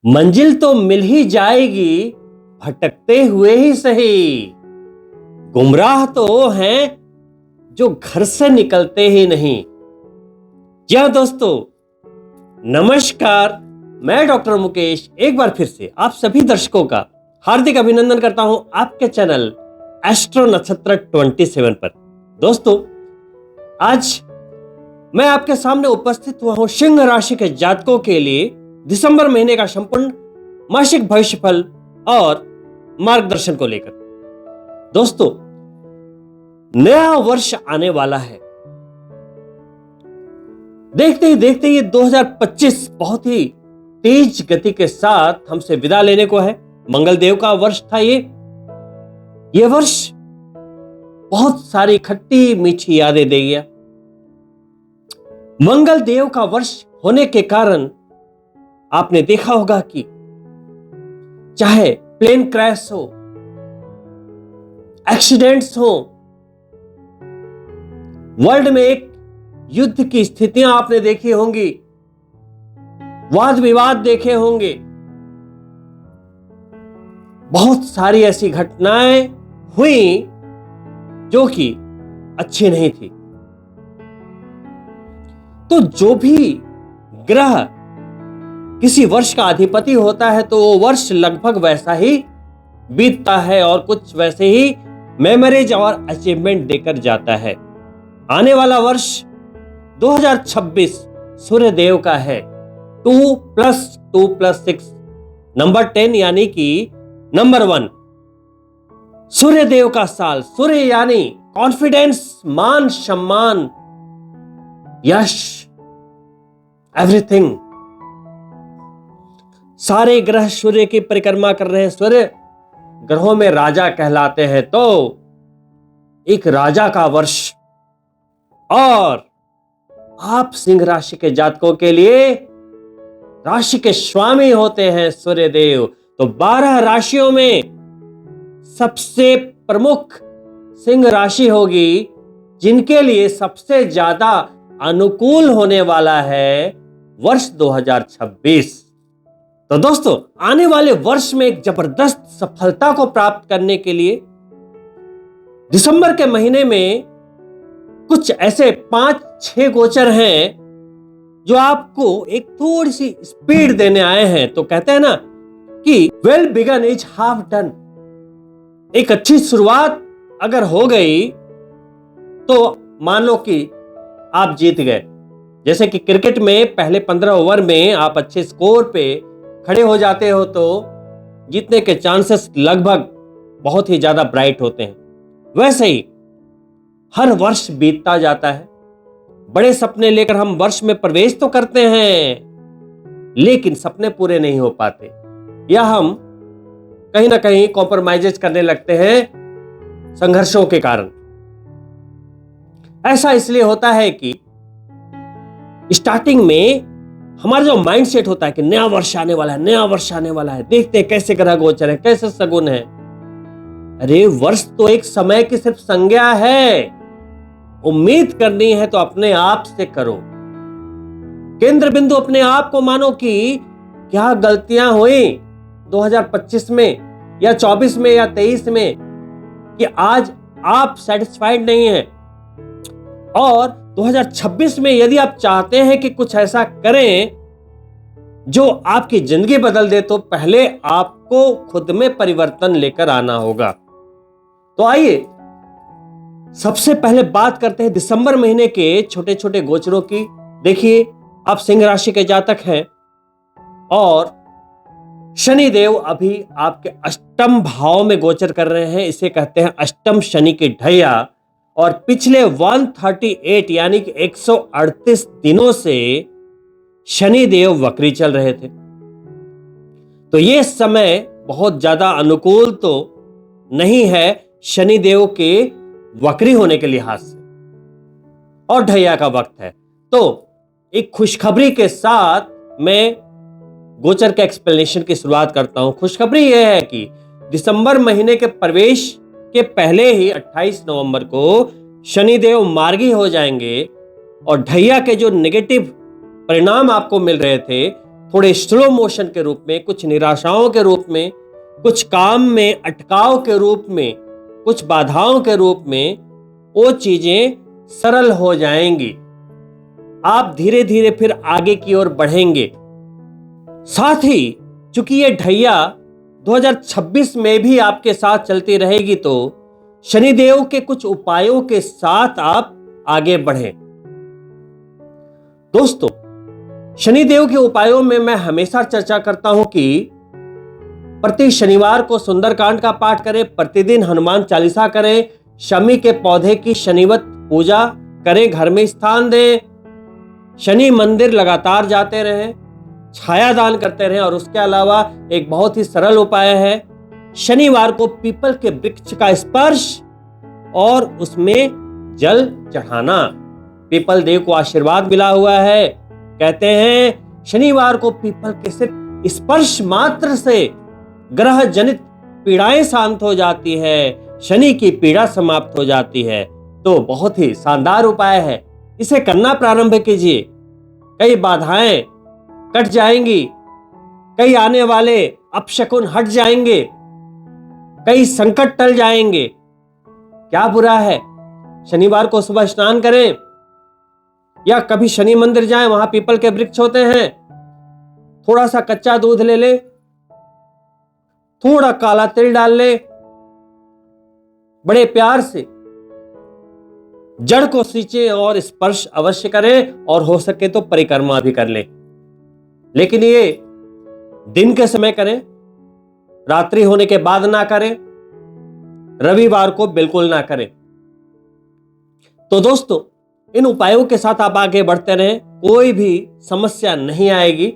मंजिल तो मिल ही जाएगी, भटकते हुए ही सही। गुमराह तो वो हैं जो घर से निकलते ही नहीं। जी हाँ दोस्तों, नमस्कार। मैं डॉक्टर मुकेश एक बार फिर से आप सभी दर्शकों का हार्दिक अभिनंदन करता हूं आपके चैनल एस्ट्रो नक्षत्र 27 पर। दोस्तों, आज मैं आपके सामने उपस्थित हुआ हूं सिंह राशि के जातकों के लिए दिसंबर महीने का संपूर्ण मासिक भविष्यफल और मार्गदर्शन को लेकर। दोस्तों, नया वर्ष आने वाला है। देखते ही देखते ये 2025 बहुत ही तेज गति के साथ हमसे विदा लेने को है। मंगल देव का वर्ष था ये वर्ष बहुत सारी खट्टी मीठी यादें दे गया। मंगल देव का वर्ष होने के कारण आपने देखा होगा कि चाहे प्लेन क्रैश हो, एक्सीडेंट्स हो, वर्ल्ड में एक युद्ध की स्थितियां आपने देखी होंगी, वाद विवाद देखे होंगे, बहुत सारी ऐसी घटनाएं हुई जो कि अच्छी नहीं थी। तो जो भी ग्रह किसी वर्ष का अधिपति होता है तो वो वर्ष लगभग वैसा ही बीतता है और कुछ वैसे ही मेमोरीज और अचीवमेंट देकर जाता है। आने वाला वर्ष 2026 सूर्य देव का है। 2+2+6 नंबर 10 यानी कि नंबर 1 सूर्य देव का साल। सूर्य यानी कॉन्फिडेंस, मान सम्मान, यश, एवरीथिंग। सारे ग्रह सूर्य की परिक्रमा कर रहे हैं। सूर्य ग्रहों में राजा कहलाते हैं, तो एक राजा का वर्ष। और आप सिंह राशि के जातकों के लिए राशि के स्वामी होते हैं सूर्य देव। तो 12 राशियों में सबसे प्रमुख सिंह राशि होगी, जिनके लिए सबसे ज्यादा अनुकूल होने वाला है वर्ष 2026। तो दोस्तों, आने वाले वर्ष में एक जबरदस्त सफलता को प्राप्त करने के लिए दिसंबर के महीने में कुछ ऐसे 5-6 गोचर हैं जो आपको एक थोड़ी सी स्पीड देने आए हैं। तो कहते हैं ना कि well begun is half done. एक अच्छी शुरुआत अगर हो गई तो मान लो कि आप जीत गए। जैसे कि क्रिकेट में पहले 15 ओवर में आप अच्छे स्कोर पे खड़े हो जाते हो तो जीतने के चांसेस लगभग बहुत ही ज्यादा ब्राइट होते हैं। वैसे ही हर वर्ष बीतता जाता है। बड़े सपने लेकर हम वर्ष में प्रवेश तो करते हैं, लेकिन सपने पूरे नहीं हो पाते, या हम कहीं ना कहीं कॉम्प्रोमाइजेस करने लगते हैं संघर्षों के कारण। ऐसा इसलिए होता है कि स्टार्टिंग में हमारा जो माइंडसेट होता है कि नया वर्ष आने वाला है, नया वर्ष आने वाला है, देखते हैं कैसे ग्रह गोचर है, कैसे शगुन है। अरे वर्ष तो एक समय की सिर्फ संज्ञा है। उम्मीद करनी है तो अपने आप से करो। केंद्र बिंदु अपने आप को मानो कि क्या गलतियां हुई 2025 में या 24 में या 23 में कि आज आप सेटिस्फाइड नहीं हैं। और 2026 में यदि आप चाहते हैं कि कुछ ऐसा करें जो आपकी जिंदगी बदल दे, तो पहले आपको खुद में परिवर्तन लेकर आना होगा। तो आइए सबसे पहले बात करते हैं दिसंबर महीने के छोटे छोटे गोचरों की। देखिए, आप सिंह राशि के जातक हैं और शनि देव अभी आपके अष्टम भाव में गोचर कर रहे हैं। इसे कहते हैं अष्टम शनि की ढैया। और पिछले 138 यानी कि 138 दिनों से शनि देव वक्री चल रहे थे। तो ये समय बहुत ज्यादा अनुकूल तो नहीं है शनि देव के वक्री होने के लिहाज से, और ढैया का वक्त है। तो एक खुशखबरी के साथ मैं गोचर के एक्सप्लेनेशन की शुरुआत करता हूं। खुशखबरी यह है कि दिसंबर महीने के प्रवेश के पहले ही 28 नवंबर को शनिदेव मार्गी हो जाएंगे और ढैया के जो नेगेटिव परिणाम आपको मिल रहे थे थोड़े स्लो मोशन के रूप में, कुछ निराशाओं के रूप में, कुछ काम में अटकाव के रूप में, कुछ बाधाओं के रूप में वो चीजें सरल हो जाएंगी। आप धीरे धीरे फिर आगे की ओर बढ़ेंगे। साथ ही चूंकि ये ढैया 2026 में भी आपके साथ चलती रहेगी, तो शनिदेव के कुछ उपायों के साथ आप आगे बढ़ें। दोस्तों, शनिदेव के उपायों में मैं हमेशा चर्चा करता हूं कि प्रति शनिवार को सुंदरकांड का पाठ करें, प्रतिदिन हनुमान चालीसा करें, शमी के पौधे की शनिवत पूजा करें, घर में स्थान दें, शनि मंदिर लगातार जाते रहें, छाया दान करते रहें। और उसके अलावा एक बहुत ही सरल उपाय है, शनिवार को पीपल के वृक्ष का स्पर्श और उसमें जल चढ़ाना। पीपल देव को आशीर्वाद मिला हुआ है। कहते हैं शनिवार को पीपल के सिर्फ स्पर्श मात्र से ग्रह जनित पीड़ाएं शांत हो जाती है, शनि की पीड़ा समाप्त हो जाती है। तो बहुत ही शानदार उपाय है, इसे करना प्रारंभ कीजिए। कई बाधाएं कट जाएंगी, कई आने वाले अपशकुन हट जाएंगे, कई संकट टल जाएंगे। क्या बुरा है, शनिवार को सुबह स्नान करें या कभी शनि मंदिर जाएं, वहां पीपल के वृक्ष होते हैं। थोड़ा सा कच्चा दूध ले ले, थोड़ा काला तिल डाल ले, बड़े प्यार से जड़ को सींचे और स्पर्श अवश्य करें, और हो सके तो परिक्रमा भी कर ले। लेकिन ये दिन के समय करें, रात्रि होने के बाद ना करें, रविवार को बिल्कुल ना करें। तो दोस्तों, इन उपायों के साथ आप आगे बढ़ते रहें, कोई भी समस्या नहीं आएगी।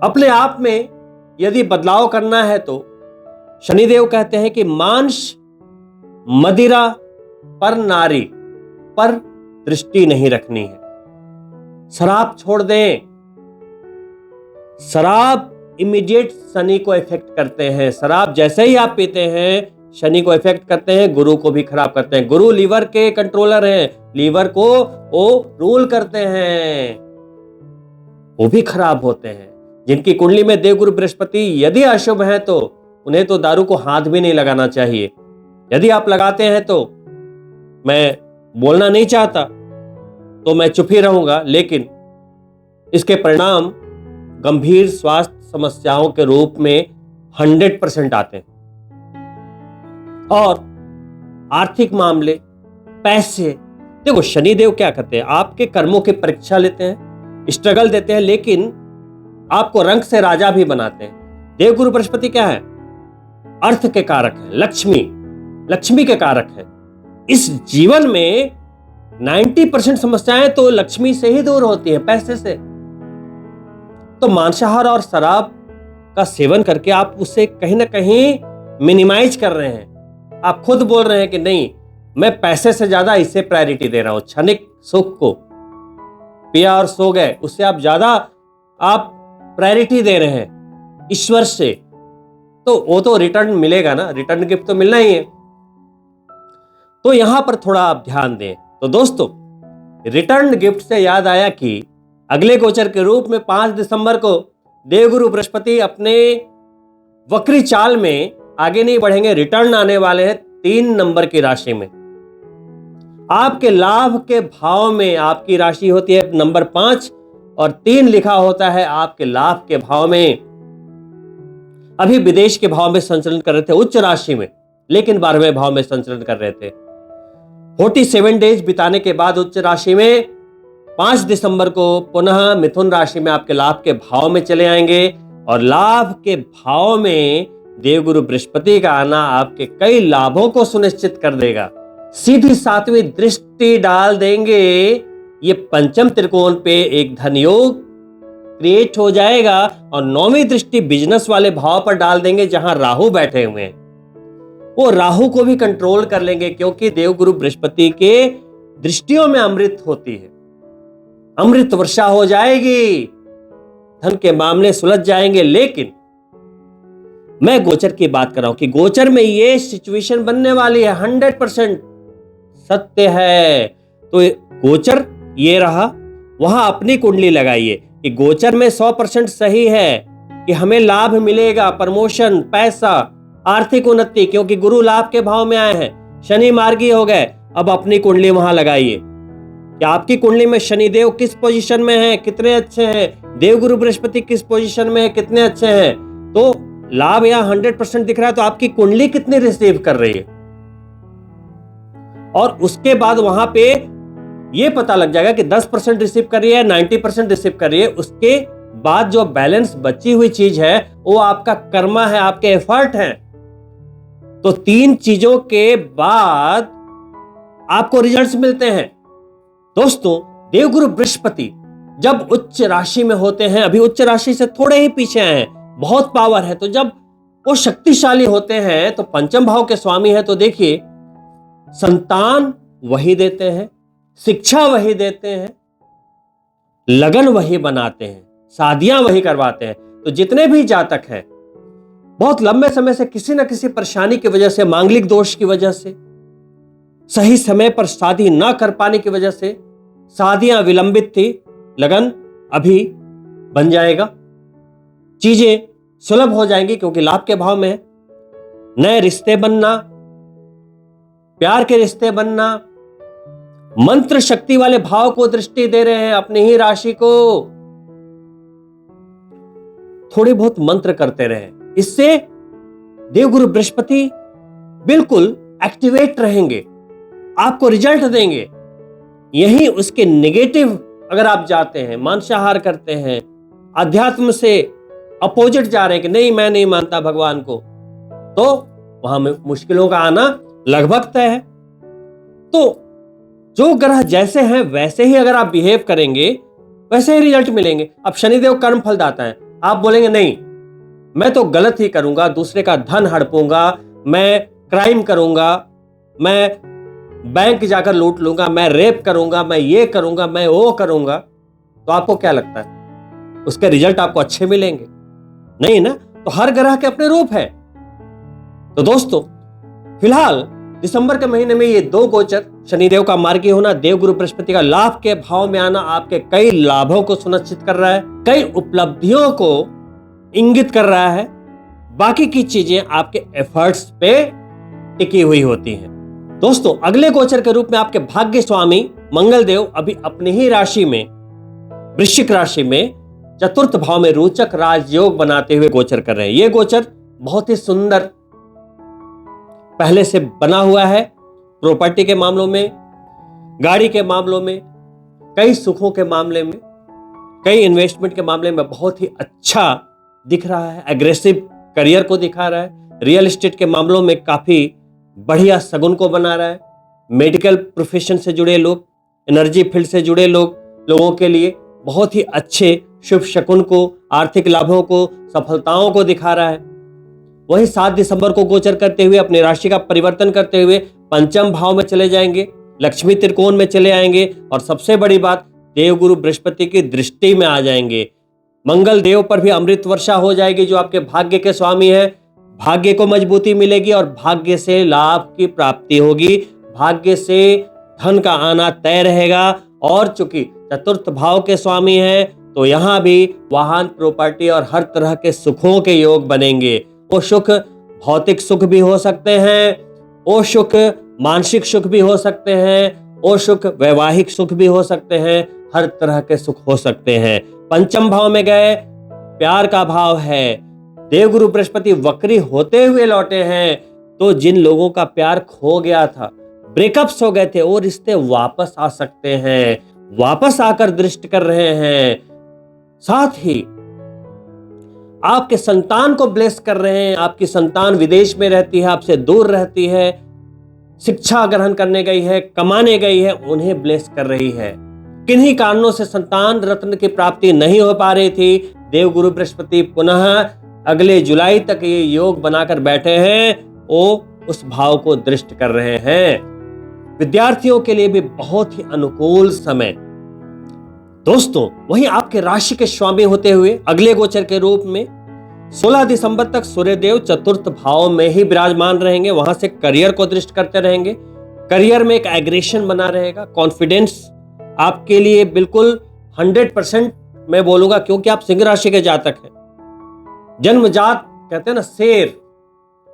अपने आप में यदि बदलाव करना है तो शनिदेव कहते हैं कि मांस मदिरा पर नारी पर दृष्टि नहीं रखनी है। शराब छोड़ दें। शराब इमीडिएट शनि को इफेक्ट करते हैं। शराब जैसे ही आप पीते हैं शनि को इफेक्ट करते हैं, गुरु को भी खराब करते हैं। गुरु लीवर के कंट्रोलर हैं, लीवर को वो रूल करते हैं, वो भी खराब होते हैं। जिनकी कुंडली में देवगुरु बृहस्पति यदि अशुभ है तो उन्हें तो दारू को हाथ भी नहीं लगाना चाहिए। यदि आप लगाते हैं तो मैं बोलना नहीं चाहता, तो मैं चुप ही रहूंगा, लेकिन इसके परिणाम गंभीर स्वास्थ्य समस्याओं के रूप में 100% आते हैं। और आर्थिक मामले, पैसे, देखो शनिदेव क्या करते हैं, आपके कर्मों की परीक्षा लेते हैं, स्ट्रगल देते हैं, लेकिन आपको रंग से राजा भी बनाते हैं। देवगुरु बृहस्पति क्या है? अर्थ के कारक है, लक्ष्मी के कारक है। इस जीवन में 90% समस्याएं तो लक्ष्मी से ही दूर होती है, पैसे से। तो मांसाहार और शराब का सेवन करके आप उसे कहीं ना कहीं मिनिमाइज कर रहे हैं। आप खुद बोल रहे हैं कि नहीं, मैं पैसे से ज्यादा इसे प्रायोरिटी दे रहा हूं, क्षणिक सुख को। पिया और सो गए, उससे आप ज्यादा आप प्रायोरिटी दे रहे हैं ईश्वर से, तो वो तो रिटर्न मिलेगा ना, रिटर्न गिफ्ट तो मिलना ही है। तो यहां पर थोड़ा आप ध्यान दें। तो दोस्तों, रिटर्न गिफ्ट से याद आया कि अगले गोचर के रूप में 5 दिसंबर को देवगुरु बृहस्पति अपने वक्री चाल में आगे नहीं बढ़ेंगे, रिटर्न आने वाले हैं 3 नंबर की राशि में। आपके लाभ के भाव में आपकी राशि होती है नंबर 5 और 3 लिखा होता है आपके लाभ के भाव में। अभी विदेश के भाव में संचलन कर रहे थे उच्च राशि में, लेकिन 12वें भाव में संचलन कर रहे थे। 47 डेज बिताने के बाद उच्च राशि में 5 दिसंबर को पुनः मिथुन राशि में आपके लाभ के भाव में चले आएंगे, और लाभ के भाव में देवगुरु बृहस्पति का आना आपके कई लाभों को सुनिश्चित कर देगा। सीधी 7वीं दृष्टि डाल देंगे, ये पंचम त्रिकोण पे एक धन योग क्रिएट हो जाएगा, और 9वीं दृष्टि बिजनेस वाले भाव पर डाल देंगे जहां राहु बैठे हुए हैं। वो राहु को भी कंट्रोल कर लेंगे, क्योंकि देवगुरु बृहस्पति के दृष्टियों में अमृत होती है। अमृत वर्षा हो जाएगी, धन के मामले सुलझ जाएंगे। लेकिन मैं गोचर की बात कर रहा हूं कि गोचर में ये सिचुएशन बनने वाली है, 100% सत्य है। तो गोचर ये रहा, वहां अपनी कुंडली लगाइए। कि गोचर में 100% सही है कि हमें लाभ मिलेगा, प्रमोशन, पैसा, आर्थिक उन्नति, क्योंकि गुरु लाभ के भाव में आए हैं, शनि मार्गी हो गए। अब अपनी कुंडली वहां लगाइए कि आपकी कुंडली में शनिदेव किस पोजीशन में है, कितने अच्छे हैं, देवगुरु बृहस्पति किस पोजीशन में है, कितने अच्छे हैं। तो लाभ यहाँ 100% दिख रहा है, तो आपकी कुंडली कितनी रिसीव कर रही है, और उसके बाद वहां पे ये पता लग जाएगा कि 10% रिसीव कर रही है, 90% रिसीव कर रही है। उसके बाद जो बैलेंस बची हुई चीज है वो आपका कर्मा है, आपके एफर्ट हैं। तो 3 चीजों के बाद आपको रिजल्ट्स मिलते हैं। दोस्तों, देवगुरु बृहस्पति जब उच्च राशि में होते हैं, अभी उच्च राशि से थोड़े ही पीछे आए हैं, बहुत पावर है, तो जब वो शक्तिशाली होते हैं तो पंचम भाव के स्वामी है, तो देखिए संतान वही देते हैं, शिक्षा वही देते हैं, लगन वही बनाते हैं, शादियां वही करवाते हैं। तो जितने भी जातक हैं बहुत लंबे समय से किसी न किसी परेशानी की वजह से, मांगलिक दोष की वजह से, सही समय पर शादी ना कर पाने की वजह से शादियां विलंबित थी, लगन अभी बन जाएगा, चीजें सुलभ हो जाएंगी क्योंकि लाभ के भाव में है। नए रिश्ते बनना, प्यार के रिश्ते बनना, मंत्र शक्ति वाले भाव को दृष्टि दे रहे हैं अपनी ही राशि को। थोड़े बहुत मंत्र करते रहे, इससे देवगुरु बृहस्पति बिल्कुल एक्टिवेट रहेंगे, आपको रिजल्ट देंगे। यही उसके नेगेटिव अगर आप जाते हैं, मांसाहार करते हैं, अध्यात्म से अपोजिट जा रहे हैं कि नहीं मैं नहीं मानता भगवान को, तो वहां में मुश्किलों का आना लगभग तय है। तो जो ग्रह जैसे हैं वैसे ही अगर आप बिहेव करेंगे वैसे ही रिजल्ट मिलेंगे। अब शनिदेव कर्म फलदाता है, आप बोलेंगे नहीं मैं तो गलत ही करूंगा, दूसरे का धन हड़पूंगा, मैं क्राइम करूंगा, मैं बैंक जाकर लूट लूंगा, मैं रेप करूंगा, मैं ये करूंगा, मैं वो करूंगा, तो आपको क्या लगता है उसके रिजल्ट आपको अच्छे मिलेंगे? नहीं ना। तो हर ग्रह के अपने रूप है। तो दोस्तों, फिलहाल दिसंबर के महीने में ये 2 गोचर, शनिदेव का मार्गी होना, देवगुरु बृहस्पति का लाभ के भाव में आना, आपके कई लाभों को सुनिश्चित कर रहा है, कई उपलब्धियों को इंगित कर रहा है। बाकी की चीजें आपके एफर्ट्स पे टिकी हुई होती हैं। दोस्तों, अगले गोचर के रूप में आपके भाग्य स्वामी मंगल देव अभी अपनी ही राशि में, वृश्चिक राशि में चतुर्थ भाव में रोचक राजयोग बनाते हुए गोचर कर रहे हैं। यह गोचर बहुत ही सुंदर पहले से बना हुआ है। प्रॉपर्टी के मामलों में, गाड़ी के मामलों में, कई सुखों के मामले में, कई इन्वेस्टमेंट के मामले में बहुत ही अच्छा दिख रहा है। एग्रेसिव करियर को दिखा रहा है। रियल एस्टेट के मामलों में काफी बढ़िया सगुन को बना रहा है। मेडिकल प्रोफेशन से जुड़े लोग, एनर्जी फील्ड से जुड़े लोगों के लिए बहुत ही अच्छे शुभ शकुन को, आर्थिक लाभों को, सफलताओं को दिखा रहा है। वही 7 दिसंबर को गोचर करते हुए अपनी राशि का परिवर्तन करते हुए पंचम भाव में चले जाएंगे, लक्ष्मी त्रिकोण में चले आएंगे, और सबसे बड़ी बात देवगुरु बृहस्पति की दृष्टि में आ जाएंगे। मंगल देव पर भी अमृत वर्षा हो जाएगी, जो आपके भाग्य के स्वामी है। भाग्य को मजबूती मिलेगी और भाग्य से लाभ की प्राप्ति होगी, भाग्य से धन का आना तय रहेगा। और चूंकि चतुर्थ भाव के स्वामी हैं, तो यहां भी वाहन, प्रॉपर्टी और हर तरह के सुखों के योग बनेंगे। वो सुख भौतिक सुख भी हो सकते हैं, वो सुख मानसिक सुख भी हो सकते हैं, वो सुख वैवाहिक सुख भी हो सकते हैं, हर तरह के सुख हो सकते हैं। पंचम भाव में गए, प्यार का भाव है। देवगुरु बृहस्पति वक्री होते हुए लौटे हैं, तो जिन लोगों का प्यार खो गया था, ब्रेकअप्स हो गए थे, वो रिश्ते वापस आ सकते हैं, वापस आकर दृष्ट कर रहे हैं। साथ ही आपके संतान को ब्लेस कर रहे हैं। आपकी संतान विदेश में रहती है, आपसे दूर रहती है, शिक्षा ग्रहण करने गई है, कमाने गई है, उन्हें ब्लेस कर रही है। किन्हीं कारणों से संतान रत्न की प्राप्ति नहीं हो पा रही थी, देवगुरु बृहस्पति पुनः अगले जुलाई तक ये योग बनाकर बैठे हैं, वो उस भाव को दृष्ट कर रहे हैं। विद्यार्थियों के लिए भी बहुत ही अनुकूल समय। दोस्तों, वहीं आपके राशि के स्वामी होते हुए अगले गोचर के रूप में 16 दिसंबर तक सूर्यदेव चतुर्थ भाव में ही विराजमान रहेंगे। वहां से करियर को दृष्ट करते रहेंगे। करियर में एक एग्रेशन बना रहेगा, कॉन्फिडेंस आपके लिए बिल्कुल 100% मैं बोलूंगा, क्योंकि आप सिंह राशि के जातक हैं, जन्मजात कहते हैं ना शेर,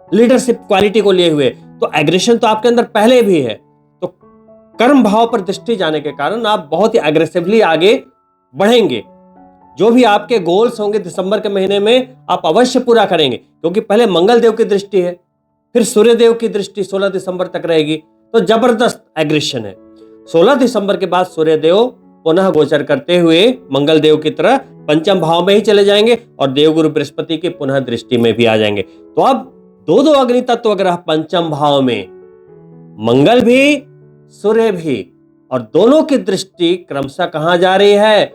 लीडरशिप क्वालिटी को लिए हुए, तो एग्रेशन तो आपके अंदर पहले भी है। तो कर्म भाव पर दृष्टि जाने के कारण आप बहुत ही एग्रेसिवली आगे बढ़ेंगे। जो भी आपके गोल्स होंगे दिसंबर के महीने में आप अवश्य पूरा करेंगे, क्योंकि पहले मंगल देव की दृष्टि है, फिर सूर्य देव की दृष्टि 16 दिसंबर तक रहेगी। तो जबरदस्त एग्रेशन है। 16 दिसंबर के बाद सूर्य देव पुनः गोचर करते हुए मंगल देव की तरह पंचम भाव में ही चले जाएंगे और देवगुरु बृहस्पति की पुनः दृष्टि में भी आ जाएंगे। तो अब दो अग्नि तत्व ग्रह पंचम भाव में, मंगल भी सूर्य भी, और दोनों की दृष्टि क्रमशः कहां जा रही है?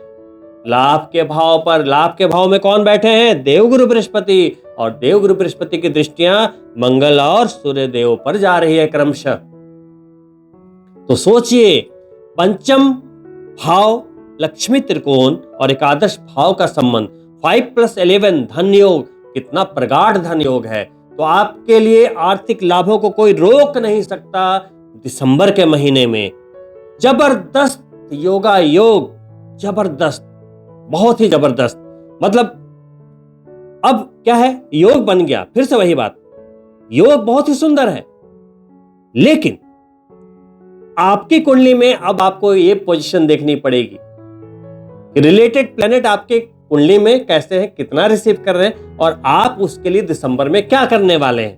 लाभ के भाव पर। लाभ के भाव में कौन बैठे हैं? देवगुरु बृहस्पति, और देवगुरु बृहस्पति की दृष्टियां मंगल और सूर्य देव पर जा रही है क्रमशः। तो सोचिए, पंचम भाव लक्ष्मी त्रिकोण और एकादश भाव का संबंध 5+11 धन योग, कितना प्रगाढ़ धन योग है। तो आपके लिए आर्थिक लाभों को कोई रोक नहीं सकता। दिसंबर के महीने में जबरदस्त योगा योग, जबरदस्त, बहुत ही जबरदस्त। मतलब अब क्या है, योग बन गया। फिर से वही बात, योग बहुत ही सुंदर है, लेकिन आपकी कुंडली में अब आपको ये पोजीशन देखनी पड़ेगी कि रिलेटेड प्लैनेट आपके कुंडली में कैसे हैं, कितना रिसीव कर रहे हैं, और आप उसके लिए दिसंबर में क्या करने वाले हैं।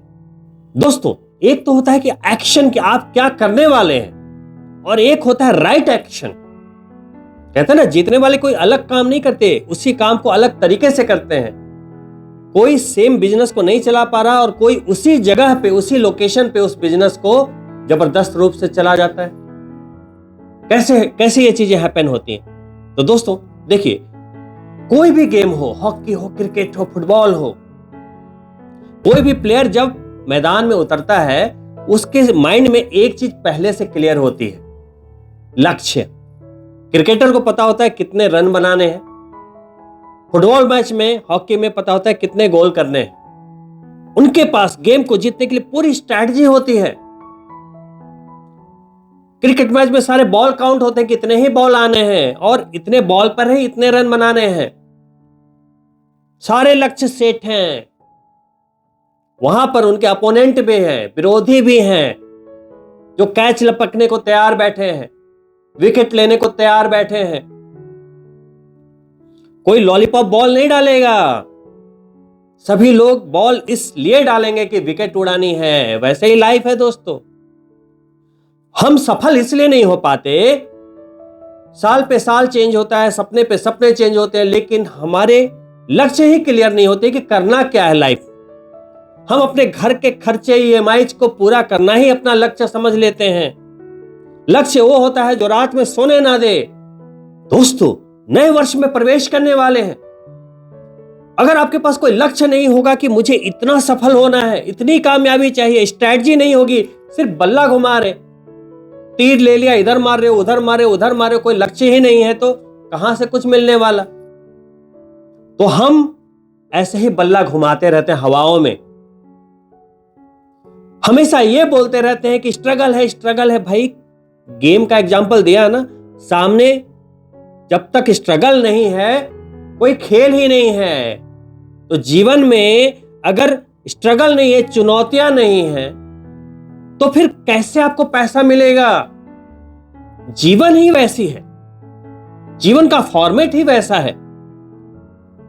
दोस्तों, एक तो होता है कि एक्शन, कि आप क्या करने वाले हैं, और एक होता है राइट एक्शन। कहते हैं ना, जीतने वाले कोई अलग काम नहीं करते, उसी काम को अलग तरीके से करते हैं। कोई सेम बिजनेस को नहीं चला पा रहा और कोई उसी जगह पे, उसी लोकेशन पे उस बिजनेस को जबरदस्त रूप से चला जाता है। कैसे कैसे ये चीजें हैपन होती हैं? तो दोस्तों देखिए, कोई भी गेम हो, हॉकी हो, क्रिकेट हो, फुटबॉल हो, कोई भी प्लेयर जब मैदान में उतरता है, उसके माइंड में एक चीज पहले से क्लियर होती है, लक्ष्य। क्रिकेटर को पता होता है कितने रन बनाने हैं, फुटबॉल मैच में, हॉकी में पता होता है कितने गोल करने हैं। उनके पास गेम को जीतने के लिए पूरी स्ट्रैटेजी होती है। क्रिकेट मैच में सारे बॉल काउंट होते हैं, कितने ही बॉल आने हैं और इतने बॉल पर ही इतने रन बनाने हैं। सारे लक्ष्य सेट हैं। वहां पर उनके अपोनेंट भी हैं, विरोधी भी हैं, जो कैच लपकने को तैयार बैठे हैं, विकेट लेने को तैयार बैठे हैं। कोई लॉलीपॉप बॉल नहीं डालेगा, सभी लोग बॉल इसलिए डालेंगे कि विकेट उड़ानी है। वैसे ही लाइफ है दोस्तों। हम सफल इसलिए नहीं हो पाते, साल पे साल चेंज होता है, सपने पे सपने चेंज होते हैं, लेकिन हमारे लक्ष्य ही क्लियर नहीं होते कि करना क्या है लाइफ। हम अपने घर के खर्चे, ईएमआई को पूरा करना ही अपना लक्ष्य समझ लेते हैं। लक्ष्य वो होता है जो रात में सोने ना दे। दोस्तों, नए वर्ष में प्रवेश करने वाले हैं। अगर आपके पास कोई लक्ष्य नहीं होगा कि मुझे इतना सफल होना है, इतनी कामयाबी चाहिए, स्ट्रैटेजी नहीं होगी, सिर्फ बल्ला घुमा रहे, तीर ले लिया, इधर मार रहे, उधर मारे, उधर मारे, कोई लक्ष्य ही नहीं है, तो कहां से कुछ मिलने वाला। तो हम ऐसे ही बल्ला घुमाते रहते हैं हवाओं में, हमेशा ये बोलते रहते हैं कि स्ट्रगल है, स्ट्रगल है। भाई, गेम का एग्जांपल दिया ना, सामने जब तक स्ट्रगल नहीं है कोई खेल ही नहीं है। तो जीवन में अगर स्ट्रगल नहीं है, चुनौतियां नहीं है, तो फिर कैसे आपको पैसा मिलेगा? जीवन ही वैसी है, जीवन का फॉर्मेट ही वैसा है।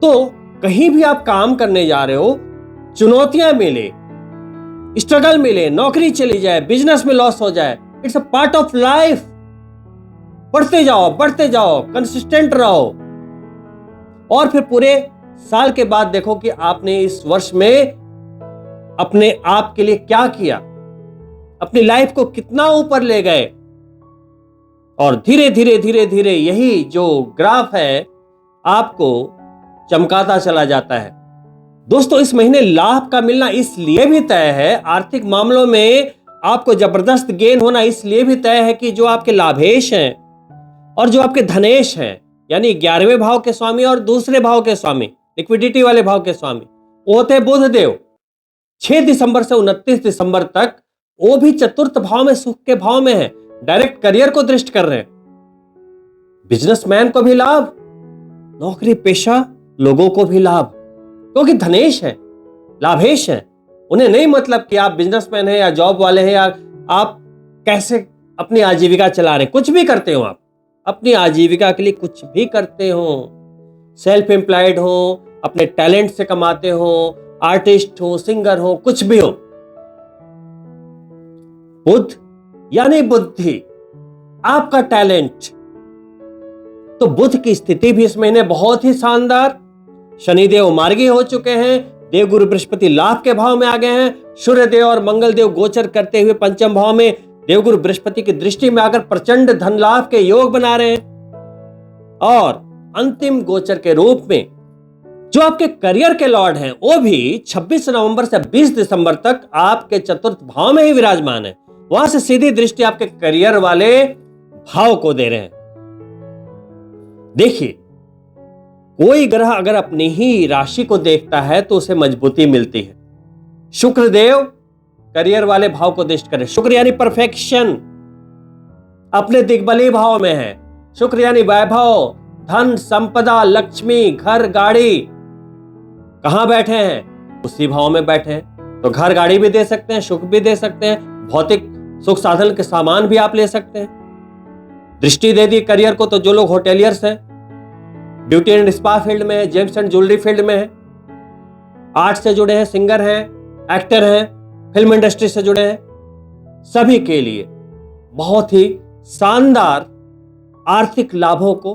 तो कहीं भी आप काम करने जा रहे हो, चुनौतियां मिले, स्ट्रगल मिले, नौकरी चली जाए, बिजनेस में लॉस हो जाए, it's a part of life. बढ़ते जाओ, बढ़ते जाओ, कंसिस्टेंट रहो, और फिर पूरे साल के बाद देखो कि आपने इस वर्ष में अपने आप के लिए क्या किया, अपनी लाइफ को कितना ऊपर ले गए। और धीरे धीरे धीरे धीरे यही जो ग्राफ है आपको चमकाता चला जाता है। दोस्तों, इस महीने लाभ का मिलना इसलिए भी तय है, आर्थिक मामलों में आपको जबरदस्त गेन होना इसलिए भी तय है कि जो आपके लाभेश हैं और जो आपके धनेश हैं, यानी 11वें भाव के स्वामी और दूसरे भाव के स्वामी, लिक्विडिटी वाले भाव के स्वामी, वो होते हैं बुध देव। 6 दिसंबर से 29 दिसंबर तक वो भी चतुर्थ भाव में, सुख के भाव में है, डायरेक्ट करियर को दृष्ट कर रहे हैं। बिजनेसमैन को भी लाभ, नौकरी पेशा लोगों को भी लाभ, क्योंकि धनेश है, लाभेश है। उन्हें नहीं मतलब कि आप बिजनेसमैन हैं या जॉब वाले हैं या आप कैसे अपनी आजीविका चला रहे हैं। कुछ भी करते हो, आप अपनी आजीविका के लिए कुछ भी करते हो, सेल्फ एम्प्लॉयड हो, अपने टैलेंट से कमाते हो, आर्टिस्ट हो, सिंगर हो, कुछ भी हो। बुध यानी बुद्धि, आपका टैलेंट। तो बुध की स्थिति भी इस महीने बहुत ही शानदार। शनिदेव मार्गी हो चुके हैं, देवगुरु बृहस्पति लाभ के भाव में आ गए हैं, सूर्यदेव और मंगलदेव गोचर करते हुए पंचम भाव में देवगुरु बृहस्पति की दृष्टि में आकर प्रचंड धन लाभ के योग बना रहे हैं। और अंतिम गोचर के रूप में जो आपके करियर के लॉर्ड हैं वो भी 26 नवंबर से 20 दिसंबर तक आपके चतुर्थ भाव में ही विराजमान है। वहां से सीधी दृष्टि आपके करियर वाले भाव को दे रहे हैं। देखिए, कोई ग्रह अगर अपनी ही राशि को देखता है तो उसे मजबूती मिलती है। शुक्रदेव करियर वाले भाव को दृष्टि करें। शुक्र यानी परफेक्शन, अपने दिग्बली भाव में है। शुक्र यानी वैभव, धन, संपदा, लक्ष्मी, घर, गाड़ी। कहां बैठे हैं? उसी भाव में बैठे हैं, तो घर गाड़ी भी दे सकते हैं, सुख भी दे सकते हैं, भौतिक सुख साधन के सामान भी आप ले सकते हैं। दृष्टि दे दी करियर को, तो जो लोग होटेलियर्स हैं, ब्यूटी एंड स्पा फील्ड में है, जेम्स एंड ज्वेलरी फील्ड में है, आर्ट से जुड़े हैं, सिंगर हैं, एक्टर हैं, फिल्म इंडस्ट्री से जुड़े हैं, सभी के लिए बहुत ही शानदार आर्थिक लाभों को,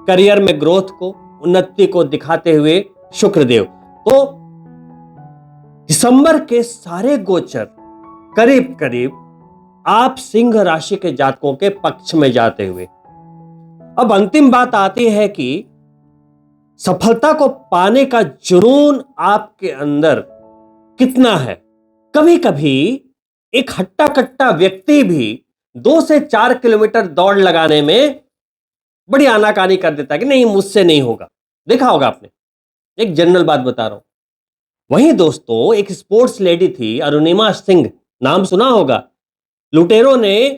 करियर में ग्रोथ को, उन्नति को दिखाते हुए शुक्रदेव। तो दिसंबर के सारे गोचर करीब करीब आप सिंह राशि के जातकों के पक्ष में जाते हुए। अब अंतिम बात आती है कि सफलता को पाने का जुनून आपके अंदर कितना है। कभी कभी एक हट्टा कट्टा व्यक्ति भी 2 से 4 किलोमीटर दौड़ लगाने में बड़ी आनाकानी कर देता है कि नहीं, मुझसे नहीं होगा। देखा होगा आपने, एक जनरल बात बता रहा हूं। वहीं दोस्तों, एक स्पोर्ट्स लेडी थी, अरुणिमा सिंह, नाम सुना होगा। लुटेरों ने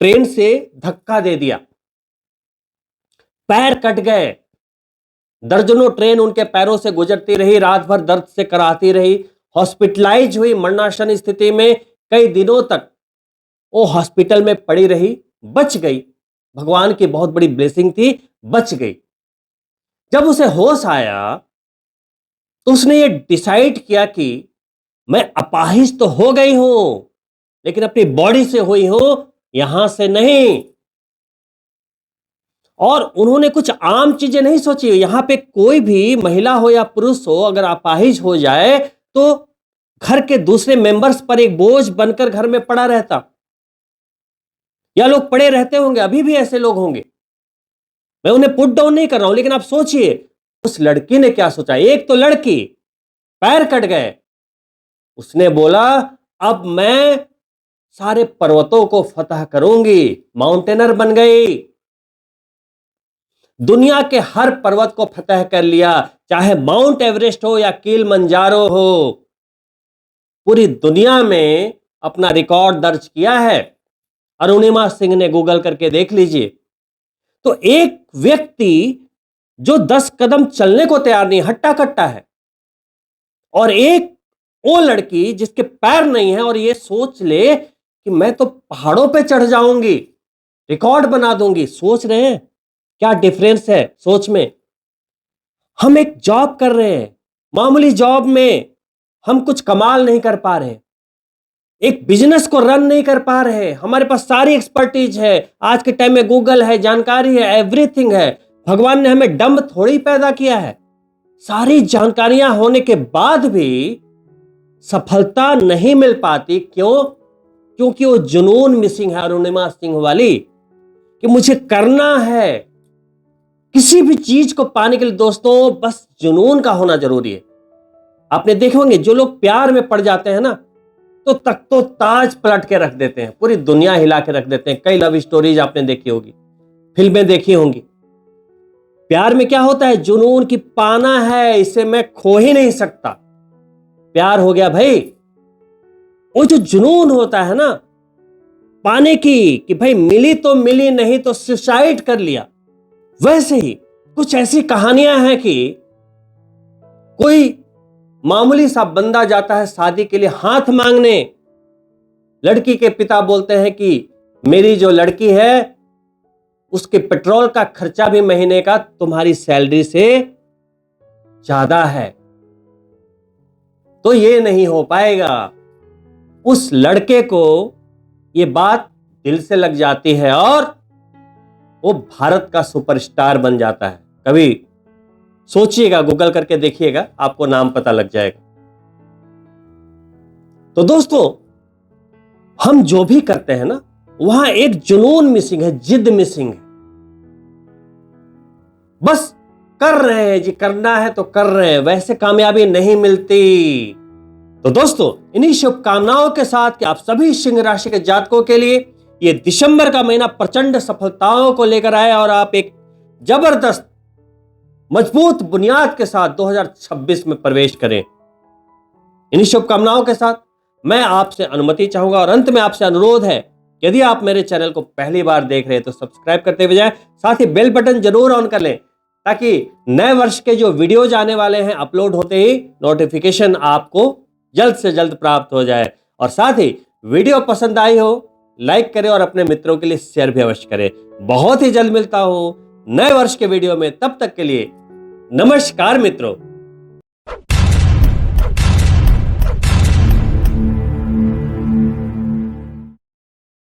ट्रेन से धक्का दे दिया, पैर कट गए, दर्जनों ट्रेन उनके पैरों से गुजरती रही, रात भर दर्द से कराती रही, हॉस्पिटलाइज हुई, मरणासन स्थिति में कई दिनों तक वो हॉस्पिटल में पड़ी रही, बच गई। भगवान की बहुत बड़ी ब्लेसिंग थी, बच गई। जब उसे होश आया तो उसने ये डिसाइड किया कि मैं अपाहिज तो हो गई हूं, लेकिन अपनी बॉडी से हुई हूं, यहां से नहीं। और उन्होंने कुछ आम चीजें नहीं सोची। यहां पे कोई भी महिला हो या पुरुष हो, अगर अपाहिज हो जाए तो घर के दूसरे मेंबर्स पर एक बोझ बनकर घर में पड़ा रहता, या लोग पड़े रहते होंगे, अभी भी ऐसे लोग होंगे। मैं उन्हें पुट डाउन नहीं कर रहा हूं, लेकिन आप सोचिए उस लड़की ने क्या सोचा। एक तो लड़की, पैर कट गए, उसने बोला अब मैं सारे पर्वतों को फतह करूंगी, माउंटेनर बन गई। दुनिया के हर पर्वत को फतह कर लिया, चाहे माउंट एवरेस्ट हो या किलिमंजारो हो। पूरी दुनिया में अपना रिकॉर्ड दर्ज किया है। अरुणिमा सिंह ने गूगल करके देख लीजिए। तो एक व्यक्ति जो 10 कदम चलने को तैयार नहीं, हट्टा कट्टा है, और एक वो लड़की जिसके पैर नहीं है और ये सोच ले कि मैं तो पहाड़ों पे चढ़ जाऊंगी, रिकॉर्ड बना दूंगी। सोच रहे हैं क्या डिफरेंस है सोच में। हम एक जॉब कर रहे हैं, मामूली जॉब में हम कुछ कमाल नहीं कर पा रहे, एक बिजनेस को रन नहीं कर पा रहे। हमारे पास सारी एक्सपर्टीज है, आज के टाइम में गूगल है, जानकारी है, एवरीथिंग है। भगवान ने हमें डम्ब थोड़ी पैदा किया है। सारी जानकारियां होने के बाद भी सफलता नहीं मिल पाती। क्यों? क्योंकि वो जुनून मिसिंग है, अरुणिमा सिंह वाली, कि मुझे करना है। किसी भी चीज को पाने के लिए दोस्तों बस जुनून का होना जरूरी है। आपने देखे होंगे जो लोग प्यार में पड़ जाते हैं ना, तो तख्तो ताज पलट के रख देते हैं, पूरी दुनिया हिला के रख देते हैं। कई लव स्टोरीज आपने देखी होगी, फिल्में देखी होंगी। प्यार में क्या होता है? जुनून की पाना है, इसे मैं खो ही नहीं सकता। प्यार हो गया भाई, वो जो जुनून होता है ना पाने की, कि भाई मिली तो मिली, नहीं तो सुसाइड कर लिया। वैसे ही कुछ ऐसी कहानियां हैं कि कोई मामूली सा बंदा जाता है शादी के लिए हाथ मांगने। लड़की के पिता बोलते हैं कि मेरी जो लड़की है उसके पेट्रोल का खर्चा भी महीने का तुम्हारी सैलरी से ज्यादा है, तो ये नहीं हो पाएगा। उस लड़के को ये बात दिल से लग जाती है और वो भारत का सुपरस्टार बन जाता है। कभी सोचिएगा, गूगल करके देखिएगा, आपको नाम पता लग जाएगा। तो दोस्तों, हम जो भी करते हैं ना, वहां एक जुनून मिसिंग है, जिद मिसिंग है। बस कर रहे हैं जी, करना है तो कर रहे हैं, वैसे कामयाबी नहीं मिलती। तो दोस्तों, इन्हीं शुभकामनाओं के साथ कि आप सभी सिंह राशि के जातकों के लिए ये दिसंबर का महीना प्रचंड सफलताओं को लेकर आए और आप एक जबरदस्त मजबूत बुनियाद के साथ 2026 में प्रवेश करें। इन्हीं शुभकामनाओं के साथ मैं आपसे अनुमति चाहूंगा और अंत में आपसे अनुरोध है, यदि आप मेरे चैनल को पहली बार देख रहे हैं तो सब्सक्राइब करते हुए जाएं, साथ ही बेल बटन जरूर ऑन कर लें ताकि नए वर्ष के जो वीडियोज आने वाले हैं अपलोड होते ही नोटिफिकेशन आपको जल्द से जल्द प्राप्त हो जाए। और साथ ही वीडियो पसंद आई हो लाइक करें और अपने मित्रों के लिए शेयर भी अवश्य करें। बहुत ही जल्द मिलता हूं नए वर्ष के वीडियो में, तब तक के लिए नमस्कार मित्रों।